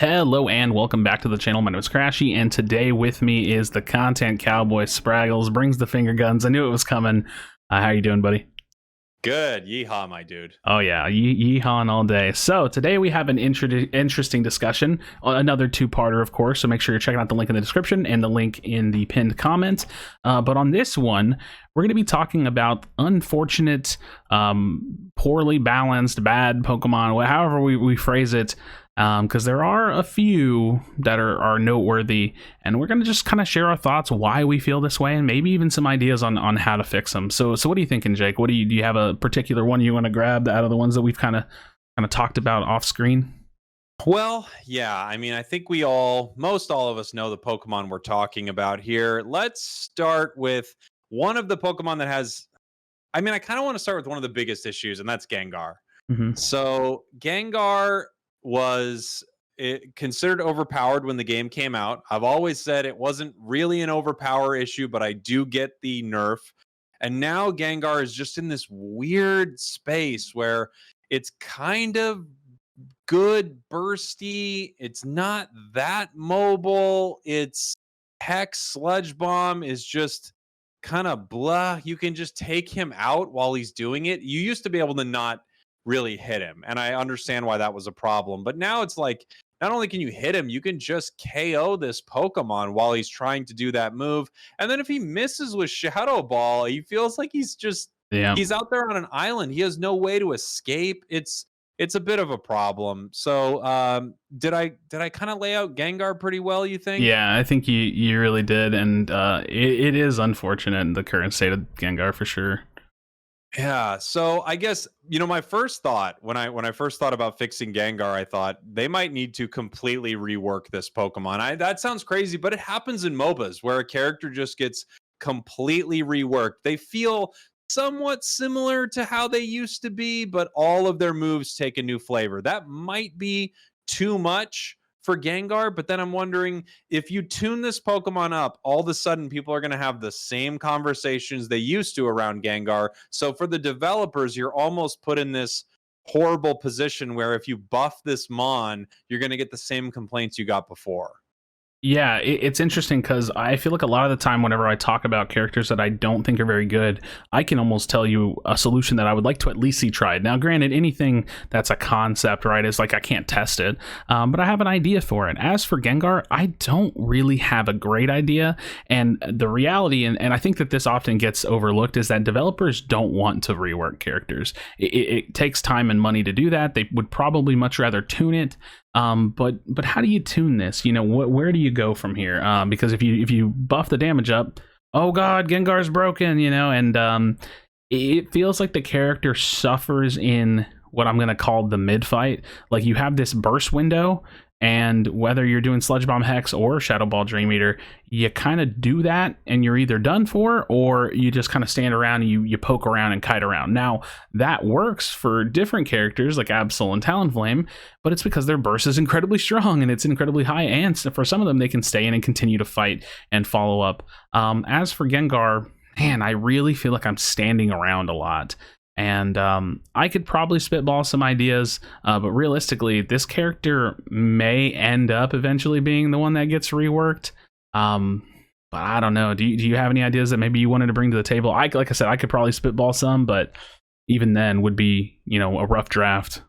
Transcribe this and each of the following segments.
Hello and welcome back to the channel. My name is Krashy, and today with me is the content cowboy Spragels. Brings the finger guns. I knew it was coming. How you doing, buddy? Good. Yeehaw, my dude. Oh yeah, yeehawing all day. So today we have an interesting discussion, another two-parter, of course. So make sure you're checking out the link in the description and the link in the pinned comment. But on this one, we're going to be talking about unfortunate, poorly balanced, bad Pokemon, however we phrase it. Because there are a few that are noteworthy, and we're going to just kind of share our thoughts why we feel this way, and maybe even some ideas on how to fix them. So what are you thinking, Jake? Do you have a particular one you want to grab out of the ones that we've kind of talked about off screen? Well, yeah, I mean, I think most all of us know the Pokemon we're talking about here. Let's start with one of the Pokemon that has, I kind of want to start with one of the biggest issues, and that's Gengar. Mm-hmm. So Gengar was considered overpowered when the game came out. I've always said it wasn't really an overpower issue, but I do get the nerf. And now Gengar is just in this weird space where it's kind of good bursty. It's not that mobile. Its Hex Sludge Bomb is just kind of blah. You can just take him out while he's doing it. You used to be able to not really hit him, and I understand why that was a problem, but now it's like not only can you hit him, you can just KO this Pokemon while he's trying to do that move. And then if he misses with Shadow Ball, he feels like he's out there on an island. He has no way to escape. It's a bit of a problem. So did I kind of lay out Gengar pretty well, you think? Yeah, I think you really did, and it is unfortunate in the current state of Gengar for sure. Yeah, so I guess my first thought when I first thought about fixing Gengar, I thought they might need to completely rework this Pokemon. That sounds crazy, but it happens in MOBAs where a character just gets completely reworked. They feel somewhat similar to how they used to be, but all of their moves take a new flavor. That might be too much for Gengar, but then I'm wondering if you tune this Pokemon up, all of a sudden people are going to have the same conversations they used to around Gengar. So for the developers, you're almost put in this horrible position where if you buff this Mon, you're going to get the same complaints you got before. Yeah, it's interesting because I feel like a lot of the time whenever I talk about characters that I don't think are very good, I can almost tell you a solution that I would like to at least see tried. Now, granted, anything that's a concept, right, is like I can't test it, but I have an idea for it. As for Gengar, I don't really have a great idea, and the reality, and I think that this often gets overlooked, is that developers don't want to rework characters. It takes time and money to do that. They would probably much rather tune it. But how do you tune this? Where do you go from here? Because if you buff the damage up, oh god, Gengar's broken, and it feels like the character suffers in what I'm gonna call the mid fight. Like you have this burst window, and whether you're doing Sludge Bomb Hex or Shadow Ball Dream Eater, you kind of do that and you're either done for, or you just kind of stand around and you poke around and kite around. Now, that works for different characters like Absol and Talonflame, but it's because their burst is incredibly strong and it's incredibly high, and for some of them, they can stay in and continue to fight and follow up. As for Gengar, man, I really feel like I'm standing around a lot. And I could probably spitball some ideas, but realistically, this character may end up eventually being the one that gets reworked. But I don't know. Do you have any ideas that maybe you wanted to bring to the table? Like I said, I could probably spitball some, but even then would be, a rough draft.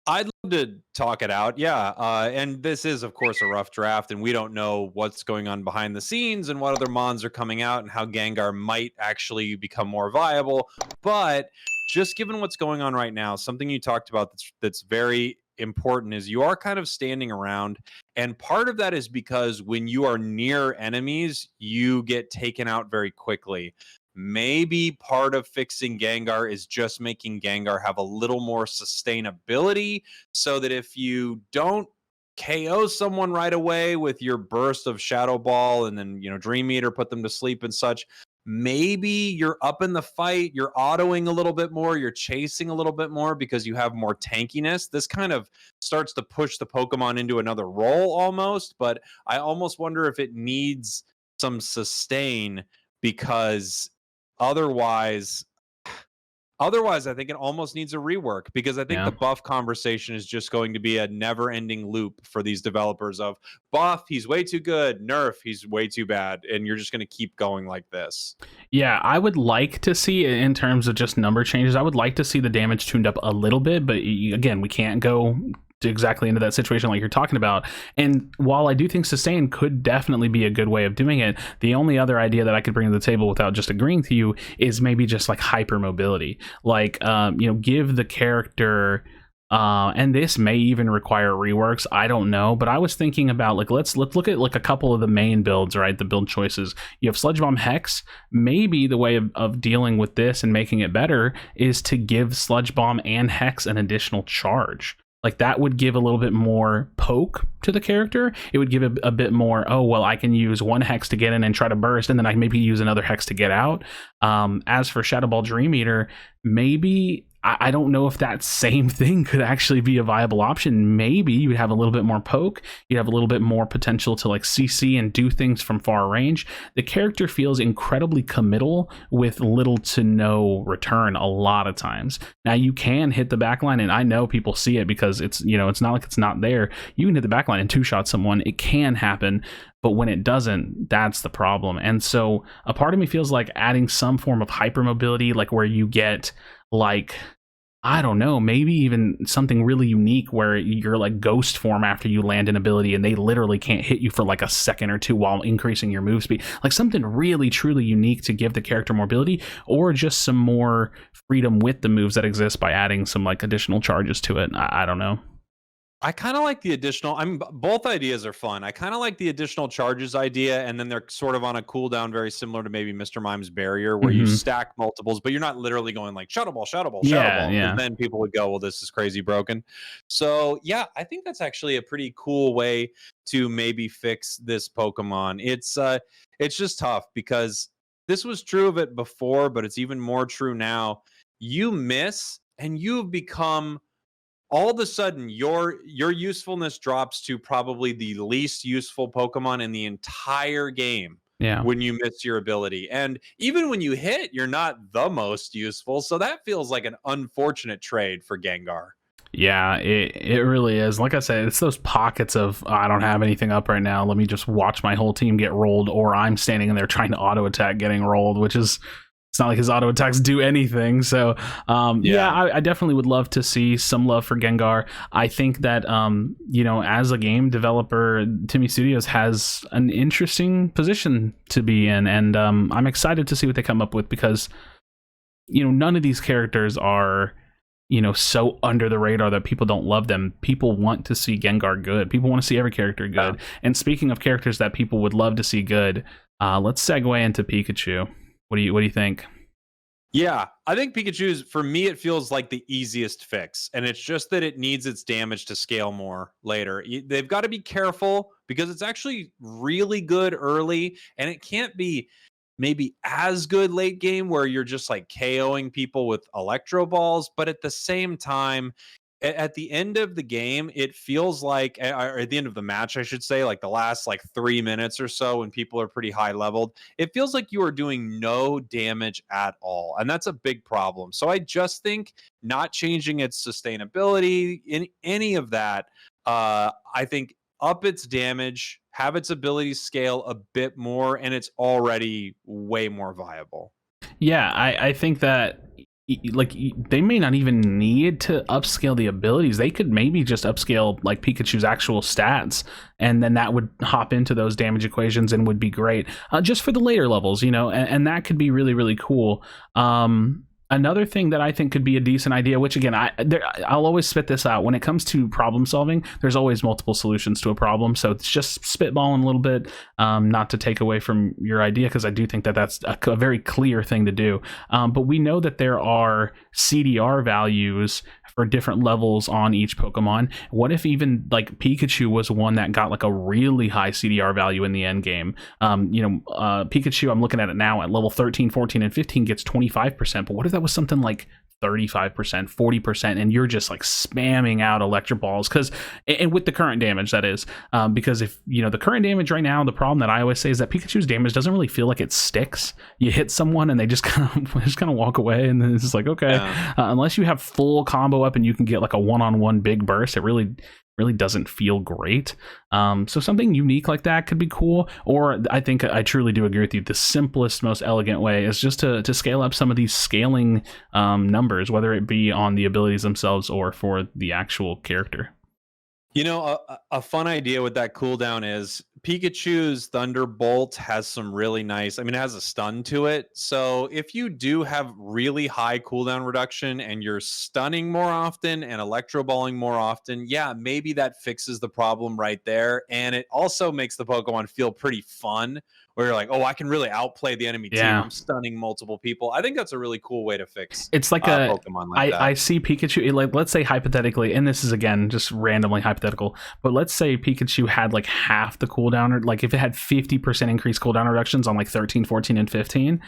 I'd love to talk it out. Yeah. And this is, of course, a rough draft, and we don't know what's going on behind the scenes and what other Mons are coming out and how Gengar might actually become more viable. But just given what's going on right now, something you talked about that's very important is you are kind of standing around. And part of that is because when you are near enemies, you get taken out very quickly. Maybe part of fixing Gengar is just making Gengar have a little more sustainability so that if you don't KO someone right away with your burst of Shadow Ball and then, Dream Eater, put them to sleep and such, maybe you're up in the fight, you're autoing a little bit more, you're chasing a little bit more because you have more tankiness. This kind of starts to push the Pokemon into another role almost, but I almost wonder if it needs some sustain because otherwise, Otherwise, I think it almost needs a rework, because I think Yeah. the buff conversation is just going to be a never-ending loop for these developers of buff, he's way too good, nerf, he's way too bad, and you're just going to keep going like this. Yeah, I would like to see, in terms of just number changes, I would like to see the damage tuned up a little bit, but again, we can't go exactly into that situation like you're talking about. And while I do think sustain could definitely be a good way of doing it, the only other idea that I could bring to the table without just agreeing to you is maybe just like hyper mobility, like give the character and this may even require reworks, I don't know, but I was thinking about like let's look at like a couple of the main builds, right? The build choices. You have Sludge Bomb Hex. Maybe the way of dealing with this and making it better is to give Sludge Bomb and Hex an additional charge. Like that would give a little bit more poke to the character. It would give a bit more, oh, well, I can use one Hex to get in and try to burst, and then I can maybe use another Hex to get out. As for Shadow Ball Dream Eater, maybe I don't know if that same thing could actually be a viable option. Maybe you'd have a little bit more poke. You'd have a little bit more potential to like CC and do things from far range. The character feels incredibly committal with little to no return a lot of times. Now you can hit the backline, and I know people see it because it's not like it's not there. You can hit the backline and two-shot someone. It can happen. But when it doesn't, that's the problem. And so a part of me feels like adding some form of hypermobility, like where you get like, I don't know, maybe even something really unique where you're like ghost form after you land an ability and they literally can't hit you for like a second or two while increasing your move speed. Like something really, truly unique to give the character mobility, or just some more freedom with the moves that exist by adding some like additional charges to it. I don't know. I kind of like the additional. Both ideas are fun. I kind of like the additional charges idea, and then they're sort of on a cooldown, very similar to maybe Mr. Mime's barrier, where you stack multiples, but you're not literally going like shadow ball, shadow ball, shadow ball. Yeah. Then people would go, well, this is crazy broken. So yeah, I think that's actually a pretty cool way to maybe fix this Pokemon. It's just tough because this was true of it before, but it's even more true now. You miss, and you've become, all of a sudden your usefulness drops to probably the least useful Pokemon in the entire game. Yeah. When you miss your ability, and even when you hit, you're not the most useful. So that feels like an unfortunate trade for Gengar. Yeah, it really is. Like I said, it's those pockets of, I don't have anything up right now, let me just watch my whole team get rolled, or I'm standing in there trying to auto attack getting rolled, which is, it's not like his auto attacks do anything. So I definitely would love to see some love for Gengar. I think that as a game developer, Timmy Studios has an interesting position to be in, and I'm excited to see what they come up with, because none of these characters are so under the radar that people don't love them. People want to see Gengar good. People want to see every character good. Yeah. And speaking of characters that people would love to see good, let's segue into Pikachu. What do you think? Yeah, I think Pikachu's, for me, it feels like the easiest fix, and it's just that it needs its damage to scale more later. They've got to be careful, because it's actually really good early, and it can't be maybe as good late game where you're just like KOing people with electro balls. But at the same time, at the end of the game, it feels like, or at the end of the match, I should say, like the last like 3 minutes or so, when people are pretty high leveled, it feels like you are doing no damage at all. And that's a big problem. So I just think not changing its sustainability in any of that, I think up its damage, have its ability scale a bit more, and it's already way more viable. Yeah, I think that like they may not even need to upscale the abilities. They could maybe just upscale like Pikachu's actual stats, and then that would hop into those damage equations and would be great just for the later levels, and that could be really, really cool. Another thing that I think could be a decent idea, which again, I'll always spit this out. When it comes to problem solving, there's always multiple solutions to a problem. So it's just spitballing a little bit, not to take away from your idea, because I do think that that's a very clear thing to do. But we know that there are CDR values for different levels on each Pokemon. What if even like Pikachu was one that got like a really high CDR value in the end game? Pikachu, I'm looking at it now, at level 13, 14, and 15 gets 25%. But what if that was something like 35%, 40%, and you're just like spamming out electro balls and with the current damage, that is, because if the current damage right now, the problem that I always say is that Pikachu's damage doesn't really feel like it sticks. You hit someone and they just kind of walk away, and then it's just like, okay, unless you have full combo up and you can get like a one-on-one big burst, it really doesn't feel great. So something unique like that could be cool. Or I think I truly do agree with you. The simplest, most elegant way is just to scale up some of these scaling numbers, whether it be on the abilities themselves or for the actual character. A fun idea with that cooldown is Pikachu's Thunderbolt has some really nice, it has a stun to it. So if you do have really high cooldown reduction and you're stunning more often and electro balling more often, yeah, maybe that fixes the problem right there. And it also makes the Pokemon feel pretty fun, where you're like, oh, I can really outplay the enemy team. I'm stunning multiple people. I think that's a really cool way to fix it's like a Pokemon like that. I see Pikachu, like, let's say hypothetically, and this is again just randomly hypothetical, but let's say Pikachu had like half the cooldown, or like if it had 50% increased cooldown reductions on like 13, 14, and 15.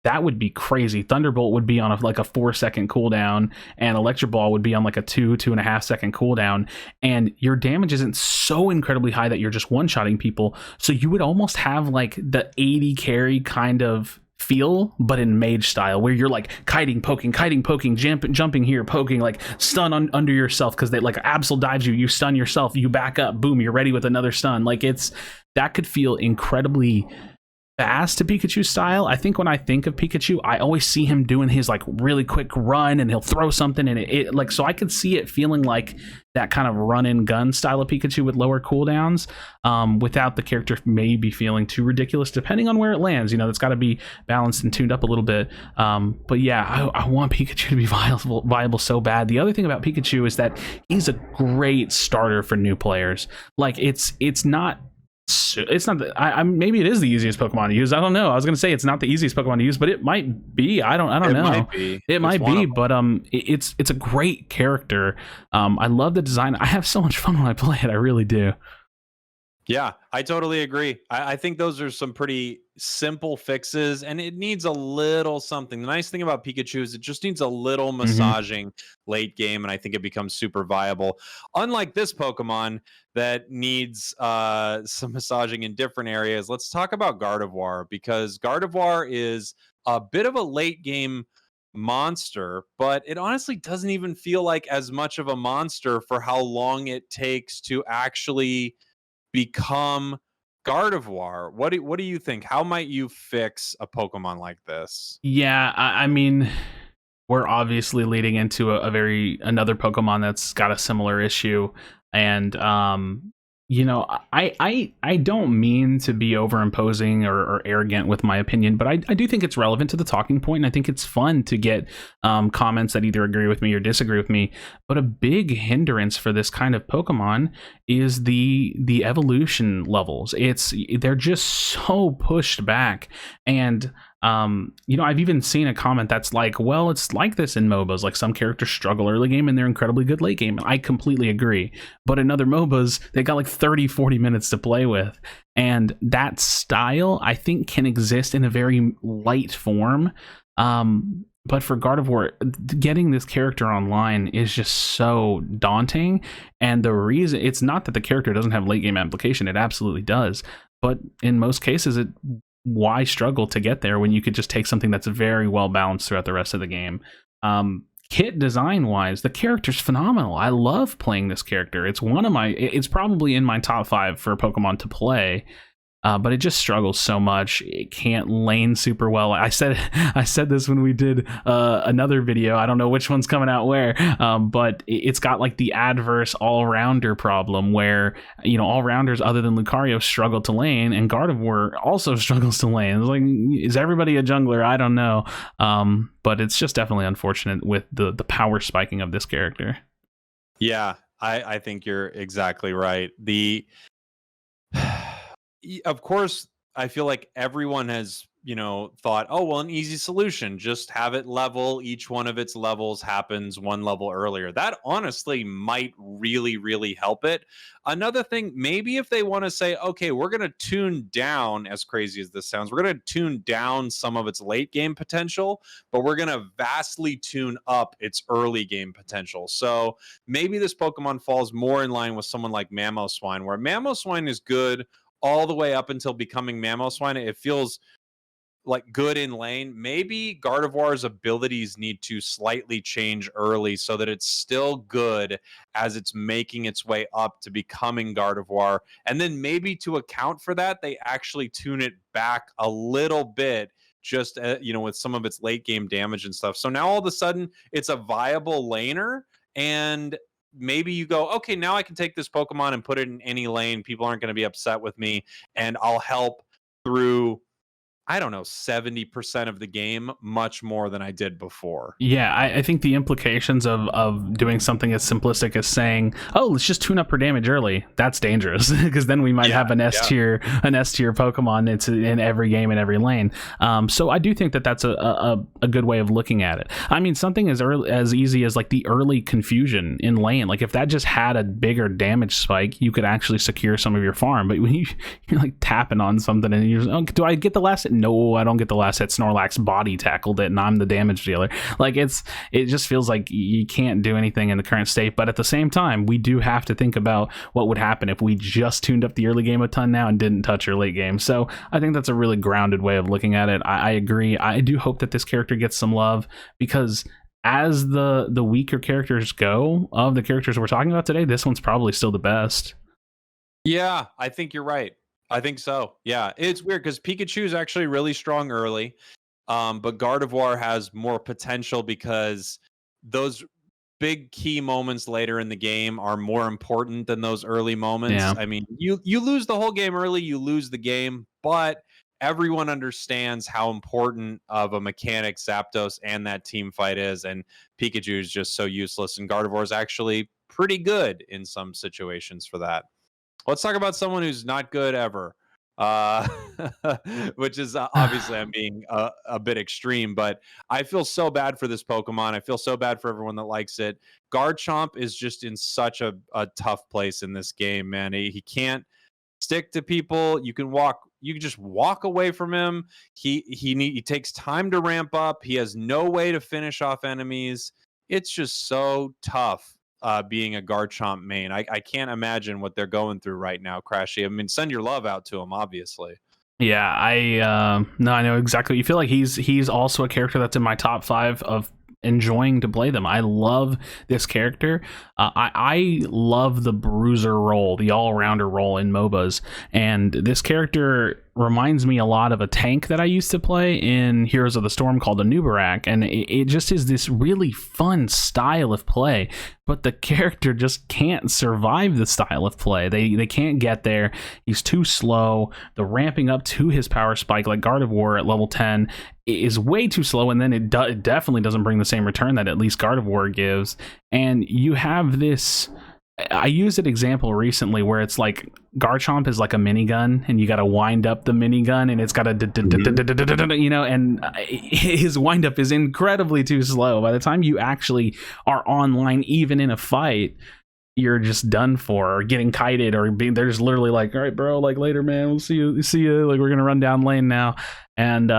That would be crazy. Thunderbolt would be on like a 4-second cooldown, and Electric Ball would be on like a 2.5 second cooldown, and your damage isn't so incredibly high that you're just one-shotting people. So you would almost have like the 80 carry kind of feel, but in mage style, where you're like kiting, poking, jumping here, poking, like stun under yourself, because they like Absol dives you, stun yourself, you back up, boom, you're ready with another stun. Like that could feel incredibly fast to Pikachu style. I think when I think of Pikachu, I always see him doing his like really quick run, and he'll throw something, and it like, so I could see it feeling like that kind of run and gun style of Pikachu with lower cooldowns, without the character maybe feeling too ridiculous, depending on where it lands. That's got to be balanced and tuned up a little bit. But yeah, I want Pikachu to be viable so bad. The other thing about Pikachu is that he's a great starter for new players. Like it's not maybe it is the easiest Pokemon to use. I don't know. I was gonna say it's not the easiest Pokemon to use, but it might be. I don't know. It might be, but it's a great character. I love the design. I have so much fun when I play it. I really do. Yeah, I totally agree. I think those are some pretty simple fixes, and it needs a little something. The nice thing about Pikachu is it just needs a little massaging late game, and I think it becomes super viable. Unlike this Pokemon that needs some massaging in different areas, let's talk about Gardevoir, because Gardevoir is a bit of a late game monster, but it honestly doesn't even feel like as much of a monster for how long it takes to actually become Gardevoir. What do you think? How might you fix a Pokemon like this? Yeah, I mean, we're obviously leading into another Pokemon that's got a similar issue, and I don't mean to be overimposing or arrogant with my opinion, but I do think it's relevant to the talking point, and I think it's fun to get comments that either agree with me or disagree with me. But a big hindrance for this kind of Pokemon is the evolution levels. They're just so pushed back, and I've even seen a comment that's like, well, it's like this in MOBAs. Like, some characters struggle early game and they're incredibly good late game. I completely agree. But in other MOBAs, they got like 30, 40 minutes to play with. And that style, I think, can exist in a very light form. But for Gardevoir, getting this character online is just so daunting. And the reason, it's not that the character doesn't have late game application. It absolutely does. But in most cases, why struggle to get there when you could just take something that's very well balanced throughout the rest of the game? Kit design wise, the character's phenomenal. I love playing this character. It's probably in my top 5 for Pokemon to play. But it just struggles so much. It can't lane super well. I said this when we did another video. I don't know which one's coming out where, but it's got like the adverse all-rounder problem where, all-rounders other than Lucario struggle to lane, and Gardevoir also struggles to lane. It's like, is everybody a jungler? I don't know. But it's just definitely unfortunate with the power spiking of this character. Yeah, I think you're exactly right. Of course, I feel like everyone has thought, oh, well, an easy solution, just have it level. Each one of its levels happens one level earlier. That honestly might really, really help it. Another thing, maybe if they want to say, okay, we're going to tune down, as crazy as this sounds, we're going to tune down some of its late game potential, but we're going to vastly tune up its early game potential. So maybe this Pokemon falls more in line with someone like Mamoswine, where Mamoswine is good all the way up until becoming Mamoswine. It feels like good in lane. Maybe Gardevoir's abilities need to slightly change early so that it's still good as it's making its way up to becoming Gardevoir. And then maybe to account for that, they actually tune it back a little bit, just with some of its late game damage and stuff. So now all of a sudden it's a viable laner, and maybe you go, okay, now I can take this Pokemon and put it in any lane. People aren't going to be upset with me, and I'll help through, I don't know, 70% of the game much more than I did before. Yeah, I think the implications of doing something as simplistic as saying, "Oh, let's just tune up her damage early," that's dangerous, because then we might have an S tier Pokemon that's in every game in every lane. So I do think that that's a good way of looking at it. I mean, something as easy as like the early confusion in lane. Like if that just had a bigger damage spike, you could actually secure some of your farm. But when you're like tapping on something and you're just, oh, do I get the last hit? No, I don't get the last hit. Snorlax body tackled it, and I'm the damage dealer. Like it just feels like you can't do anything in the current state. But at the same time, we do have to think about what would happen if we just tuned up the early game a ton now and didn't touch your late game. So I think that's a really grounded way of looking at it. I agree. I do hope that this character gets some love, because as the weaker characters go, of the characters we're talking about today, this one's probably still the best. Yeah, I think you're right. I think so. Yeah, it's weird because Pikachu is actually really strong early, but Gardevoir has more potential because those big key moments later in the game are more important than those early moments. Yeah. I mean, you lose the whole game early, you lose the game, but everyone understands how important of a mechanic Zapdos and that team fight is, and Pikachu is just so useless, and Gardevoir is actually pretty good in some situations for that. Let's talk about someone who's not good ever, which is obviously I'm being a bit extreme, but I feel so bad for this Pokemon. I feel so bad for everyone that likes it. Garchomp is just in such a tough place in this game, man. He can't stick to people. You can just walk away from him. He takes time to ramp up. He has no way to finish off enemies. It's just so tough. Being a Garchomp main, I can't imagine what they're going through right now, Krashy. I mean, send your love out to him, obviously. Yeah, I know exactly. You feel like he's also a character that's in my top 5 of enjoying to play them. I love this character. I love the bruiser role, the all-rounder role in MOBAs, and this character reminds me a lot of a tank that I used to play in Heroes of the Storm called the Nubarak, and it just is this really fun style of play, but the character just can't survive the style of play. They can't get there. He's too slow. The ramping up to his power spike, like Gardevoir at level 10, is way too slow, and then it definitely doesn't bring the same return that at least Gardevoir gives. And you have this, I used an example recently where it's like Garchomp is like a minigun, and you got to wind up the minigun, and it's got to, and his wind up is incredibly too slow. By the time you actually are online, even in a fight, you're just done for, or getting kited, or they're just literally like, all right, bro, like later, man, we'll see you, like we're gonna run down lane now. And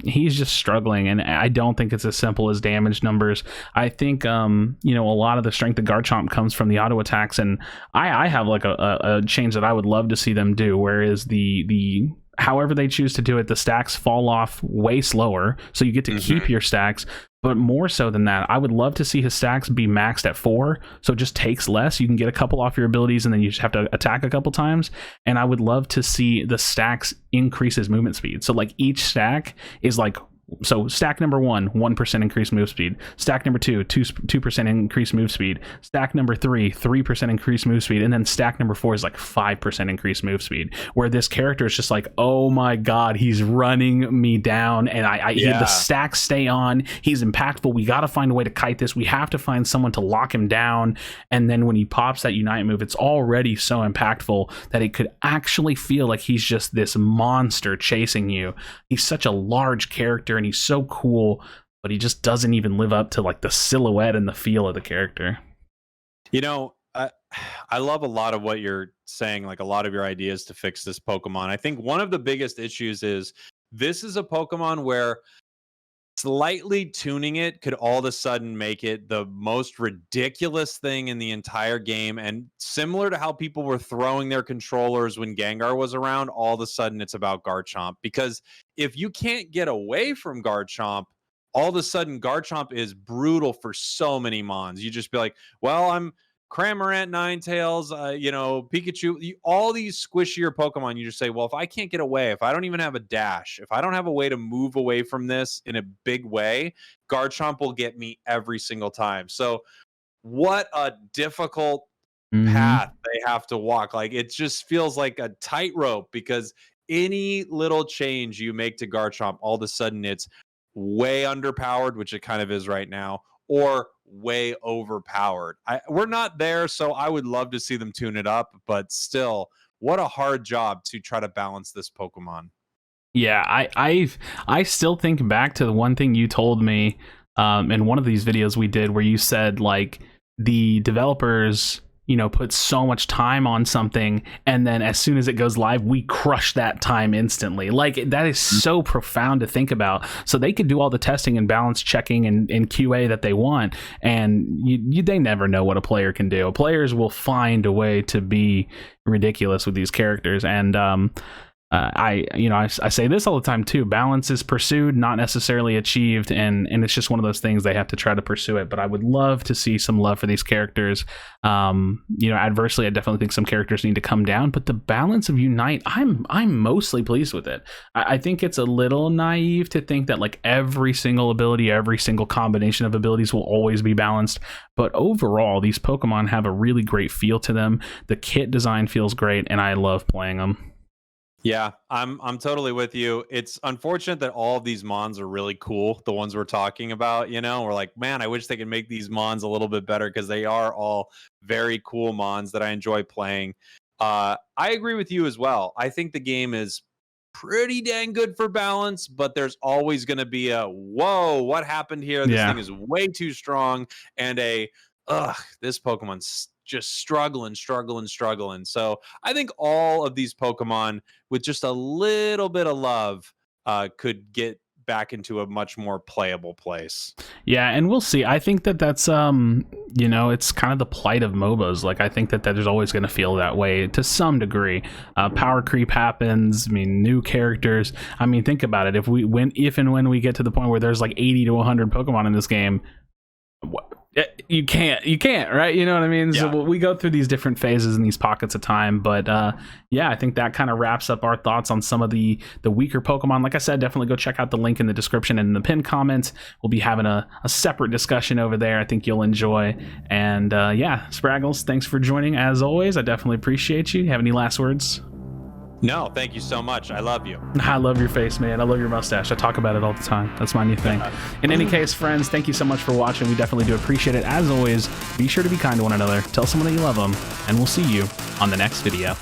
he's just struggling, and I don't think it's as simple as damage numbers. I think a lot of the strength of Garchomp comes from the auto attacks, and I have like a change that I would love to see them do, whereas the however they choose to do it, the stacks fall off way slower, so you get to keep your stacks. But more so than that, I would love to see his stacks be maxed at 4, so it just takes less. You can get a couple off your abilities, and then you just have to attack a couple times. And I would love to see the stacks increase his movement speed. So like each stack is like So stack number 1, 1% increased move speed. Stack number 2, 2% increased move speed. Stack number 3, 3% increased move speed. And then stack number 4 is like 5% increased move speed, where this character is just like, oh my god, he's running me down, and the stacks stay on. He's impactful. We got to find a way to kite this. We have to find someone to lock him down, and then when he pops that Unite move, it's already so impactful that it could actually feel like he's just this monster chasing you. He's such a large character, and he's so cool, but he just doesn't even live up to like the silhouette and the feel of the character. You know, I love a lot of what you're saying, like a lot of your ideas to fix this Pokemon. I think one of the biggest issues is this is a Pokemon where slightly tuning it could all of a sudden make it the most ridiculous thing in the entire game. And similar to how people were throwing their controllers when Gengar was around, all of a sudden it's about Garchomp. Because if you can't get away from Garchomp, all of a sudden Garchomp is brutal for so many mons. You just be like, well, I'm Cramorant, Ninetales, Pikachu, all these squishier Pokemon. You just say, well, if I can't get away, if I don't even have a dash, if I don't have a way to move away from this in a big way, Garchomp will get me every single time. So what a difficult path they have to walk. Like, it just feels like a tightrope, because any little change you make to Garchomp, all of a sudden it's way underpowered, which it kind of is right now, or way overpowered. We're not there, so I would love to see them tune it up, but still, what a hard job to try to balance this Pokemon. Yeah, I still think back to the one thing you told me in one of these videos we did, where you said like the developers, put so much time on something, and then as soon as it goes live, we crush that time instantly. Like, that is so profound to think about. So they could do all the testing and balance checking and QA that they want, and they never know what a player can do. Players will find a way to be ridiculous with these characters, and I say this all the time too. Balance is pursued, not necessarily achieved, and it's just one of those things. They have to try to pursue it. But I would love to see some love for these characters. Adversely, I definitely think some characters need to come down. But the balance of Unite, I'm mostly pleased with it. I think it's a little naive to think that like every single ability, every single combination of abilities will always be balanced. But overall, these Pokemon have a really great feel to them. The kit design feels great, and I love playing them. Yeah, I'm totally with you. It's unfortunate that all of these mons are really cool. The ones we're talking about, we're like, man, I wish they could make these mons a little bit better, because they are all very cool mons that I enjoy playing. I agree with you as well. I think the game is pretty dang good for balance, but there's always going to be a, whoa, what happened here? This thing is way too strong. And this Pokemon's just struggling. So I think all of these Pokemon, with just a little bit of love, could get back into a much more playable place. Yeah, and we'll see. I think that's it's kind of the plight of MOBAs. Like, I think that there's always going to feel that way to some degree. Power creep happens. I mean, new characters. I mean, think about it. If and when we get to the point where there's like 80 to 100 Pokemon in this game, you can't, right? You know what I mean? Yeah. So we go through these different phases and these pockets of time, but I think that kind of wraps up our thoughts on some of the weaker Pokemon. Like I said, definitely go check out the link in the description and in the pinned comments. We'll be having a separate discussion over there. I think you'll enjoy. And Spraggles, thanks for joining as always. I definitely appreciate you. Have any last words? No, thank you so much. I love you. I love your face, man. I love your mustache. I talk about it all the time. That's my new thing. In any case, friends, thank you so much for watching. We definitely do appreciate it. As always, be sure to be kind to one another. Tell someone that you love them, and we'll see you on the next video.